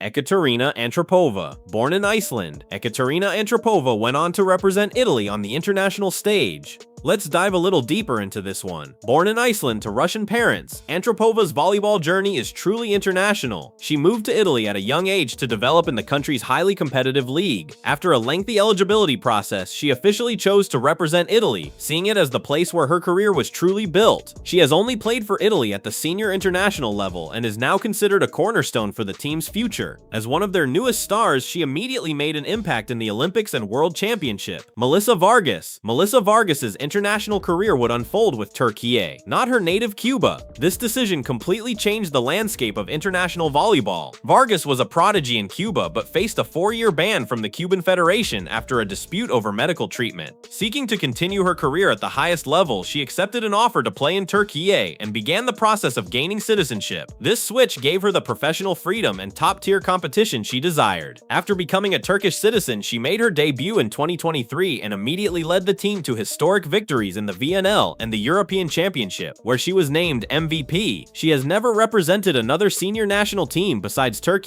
Ekaterina Antropova. Born in Iceland, Ekaterina Antropova went on to represent Italy on the international stage. Let's dive a little deeper into this one. Born in Iceland to Russian parents, Antropova's volleyball journey is truly international. She moved to Italy at a young age to develop in the country's highly competitive league. After a lengthy eligibility process, she officially chose to represent Italy, seeing it as the place where her career was truly built. She has only played for Italy at the senior international level and is now considered a cornerstone for the team's future. As one of their newest stars, she immediately made an impact in the Olympics and World Championship. Melissa Vargas's international career would unfold with Turkey, not her native Cuba. This decision completely changed the landscape of international volleyball. Vargas was a prodigy in Cuba but faced a 4-year ban from the Cuban Federation after a dispute over medical treatment. Seeking to continue her career at the highest level, she accepted an offer to play in Turkey and began the process of gaining citizenship. This switch gave her the professional freedom and top-tier competition she desired. After becoming a Turkish citizen, she made her debut in 2023 and immediately led the team to historic victories in the VNL and the European Championship, where she was named MVP. She has never represented another senior national team besides Turkey.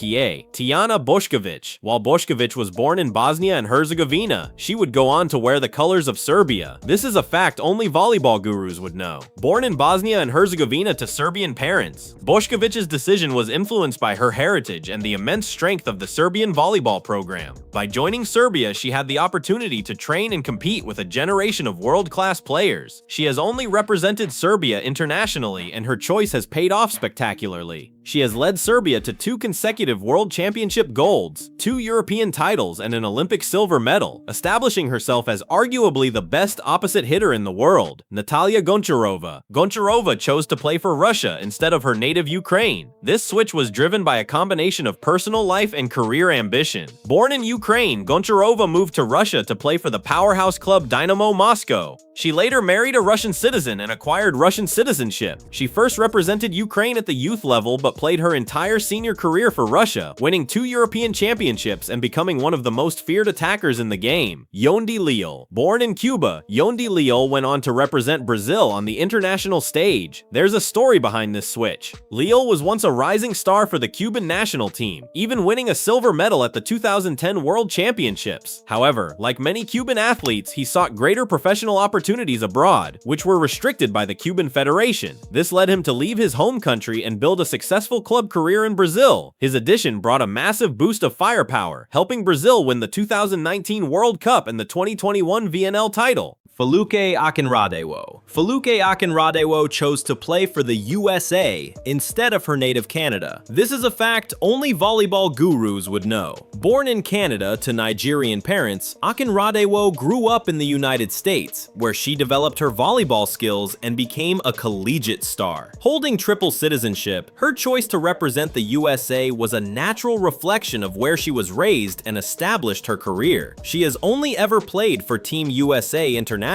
Tijana Bošković. While Bošković was born in Bosnia and Herzegovina, she would go on to wear the colors of Serbia. This is a fact only volleyball gurus would know. Born in Bosnia and Herzegovina to Serbian parents, Bošković's decision was influenced by her heritage and the immense strength of the Serbian volleyball program. By joining Serbia, she had the opportunity to train and compete with a generation of world-class players. She has only represented Serbia internationally, and her choice has paid off spectacularly. She has led Serbia to 2 consecutive World Championship golds, 2 European titles, and an Olympic silver medal, establishing herself as arguably the best opposite hitter in the world. Natalia Goncharova. Goncharova chose to play for Russia instead of her native Ukraine. This switch was driven by a combination of personal life and career ambition. Born in Ukraine, Goncharova moved to Russia to play for the powerhouse club Dynamo Moscow. She later married a Russian citizen and acquired Russian citizenship. She first represented Ukraine at the youth level but played her entire senior career for Russia, winning 2 European championships and becoming one of the most feared attackers in the game. Yondi Leal. Born in Cuba, Yondi Leal went on to represent Brazil on the international stage. There's a story behind this switch. Leal was once a rising star for the Cuban national team, even winning a silver medal at the 2010 World Championships. However, like many Cuban athletes, he sought greater professional opportunities abroad, which were restricted by the Cuban Federation. This led him to leave his home country and build a successful club career in Brazil. His addition brought a massive boost of firepower, helping Brazil win the 2019 World Cup and the 2021 VNL title. Feluke Akinradewo. Feluke Akinradewo chose to play for the USA instead of her native Canada. This is a fact only volleyball gurus would know. Born in Canada to Nigerian parents, Akinradewo grew up in the United States, where she developed her volleyball skills and became a collegiate star. Holding triple citizenship, her choice to represent the USA was a natural reflection of where she was raised and established her career. She has only ever played for Team USA internationally,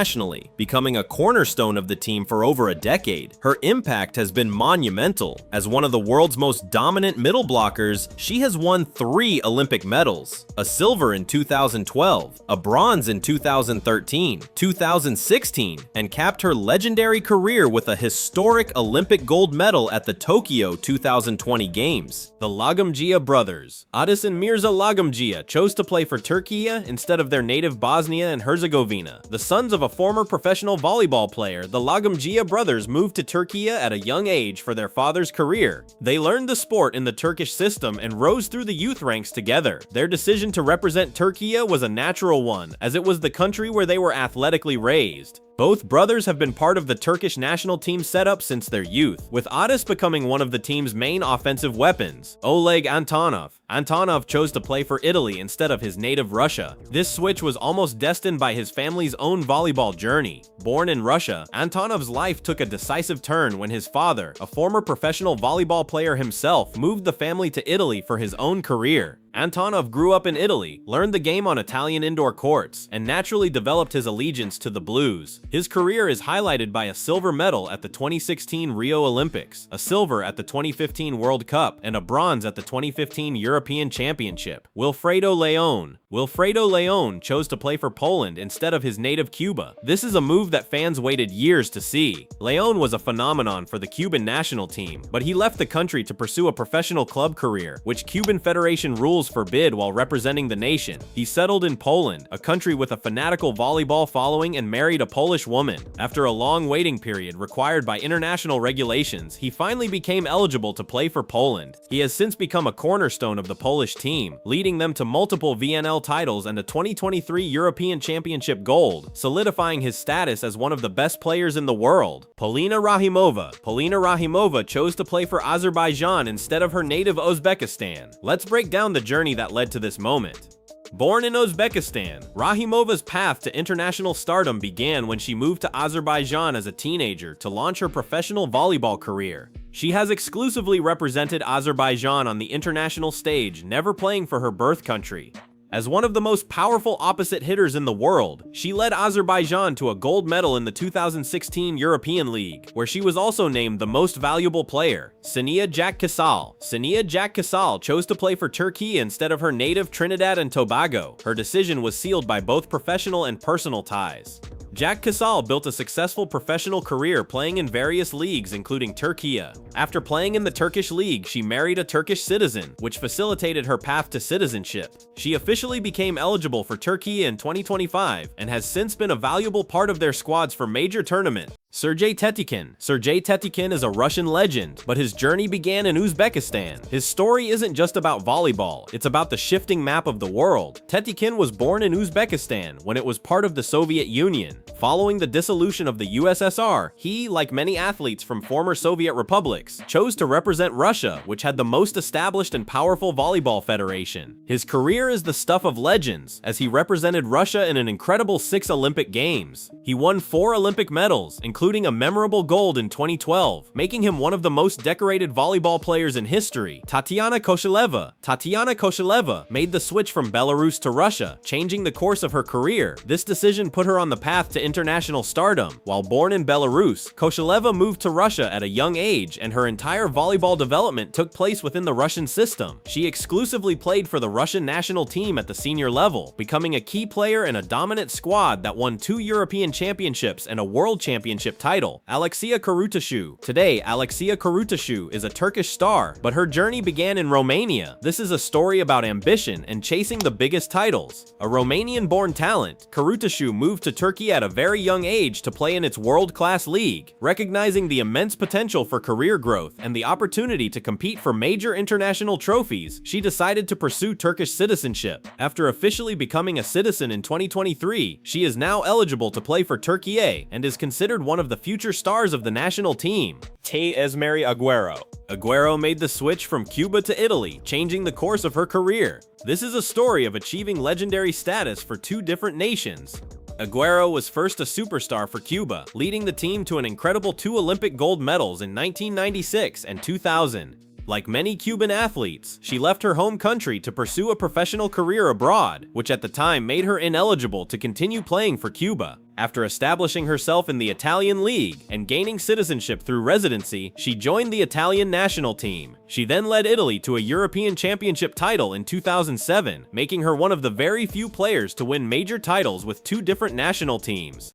becoming a cornerstone of the team for over a decade. Her impact has been monumental. As one of the world's most dominant middle blockers, she has won 3 Olympic medals: a silver in 2012, a bronze in 2013, 2016, and capped her legendary career with a historic Olympic gold medal at the Tokyo 2020 Games. The Lagumdzija brothers. Adis and Mirza Lagumdzija chose to play for Turkey instead of their native Bosnia and Herzegovina. The sons of a former professional volleyball player, the Lagumdzija brothers moved to Turkey at a young age for their father's career. They learned the sport in the Turkish system and rose through the youth ranks together. Their decision to represent Turkey was a natural one, as it was the country where they were athletically raised. Both brothers have been part of the Turkish national team setup since their youth, with Adis becoming one of the team's main offensive weapons. Oleg Antonov. Antonov chose to play for Italy instead of his native Russia. This switch was almost destined by his family's own volleyball journey. Born in Russia, Antonov's life took a decisive turn when his father, a former professional volleyball player himself, moved the family to Italy for his own career. Antonov grew up in Italy, learned the game on Italian indoor courts, and naturally developed his allegiance to the Blues. His career is highlighted by a silver medal at the 2016 Rio Olympics, a silver at the 2015 World Cup, and a bronze at the 2015 European Championship. Wilfredo Leon chose to play for Poland instead of his native Cuba. This is a move that fans waited years to see. Leon was a phenomenon for the Cuban national team, but he left the country to pursue a professional club career, which Cuban Federation rules forbid while representing the nation. He settled in Poland, a country with a fanatical volleyball following, and married a Polish woman. After a long waiting period required by international regulations, he finally became eligible to play for Poland. He has since become a cornerstone of the Polish team, leading them to multiple VNL titles and a 2023 European Championship gold, solidifying his status as one of the best players in the world. Polina Rahimova chose to play for Azerbaijan instead of her native Uzbekistan. Let's break down the journey that led to this moment. Born in Uzbekistan, Rahimova's path to international stardom began when she moved to Azerbaijan as a teenager to launch her professional volleyball career. She has exclusively represented Azerbaijan on the international stage, never playing for her birth country. As one of the most powerful opposite hitters in the world, she led Azerbaijan to a gold medal in the 2016 European League, where she was also named the most valuable player. Sania Jack chose to play for Turkey instead of her native Trinidad and Tobago. Her decision was sealed by both professional and personal ties. Jack Casal built a successful professional career playing in various leagues including Turkey. After playing in the Turkish league, she married a Turkish citizen, which facilitated her path to citizenship. She officially became eligible for Turkey in 2025 and has since been a valuable part of their squads for major tournaments. Sergei Tetykin is a Russian legend, but his journey began in Uzbekistan. His story isn't just about volleyball, it's about the shifting map of the world. Tetykin was born in Uzbekistan when it was part of the Soviet Union. Following the dissolution of the USSR, he, like many athletes from former Soviet republics, chose to represent Russia, which had the most established and powerful volleyball federation. His career is the stuff of legends, as he represented Russia in an incredible 6 Olympic Games. He won 4 Olympic medals, including a memorable gold in 2012, making him one of the most decorated volleyball players in history. Tatiana Kosheleva made the switch from Belarus to Russia, changing the course of her career. This decision put her on the path to international stardom. While born in Belarus, Kosheleva moved to Russia at a young age, and her entire volleyball development took place within the Russian system. She exclusively played for the Russian national team at the senior level, becoming a key player in a dominant squad that won 2 European championships and a world championship title. Alexia Kurutashu. Today, Alexia Kurutashu is a Turkish star, but her journey began in Romania. This is a story about ambition and chasing the biggest titles. A Romanian-born talent, Kurutashu moved to Turkey at a very young age to play in its world-class league. Recognizing the immense potential for career growth and the opportunity to compete for major international trophies, she decided to pursue Turkish citizenship. After officially becoming a citizen in 2023, she is now eligible to play for Turkey and is considered one of the future stars of the national team. Esmeri Aguero made the switch from Cuba to Italy, changing the course of her career. This is a story of achieving legendary status for 2 different nations. Aguero was first a superstar for Cuba, leading the team to an incredible 2 Olympic gold medals in 1996 and 2000. Like many Cuban athletes, she left her home country to pursue a professional career abroad, which at the time made her ineligible to continue playing for Cuba. After establishing herself in the Italian league and gaining citizenship through residency, she joined the Italian national team. She then led Italy to a European Championship title in 2007, making her one of the very few players to win major titles with 2 different national teams.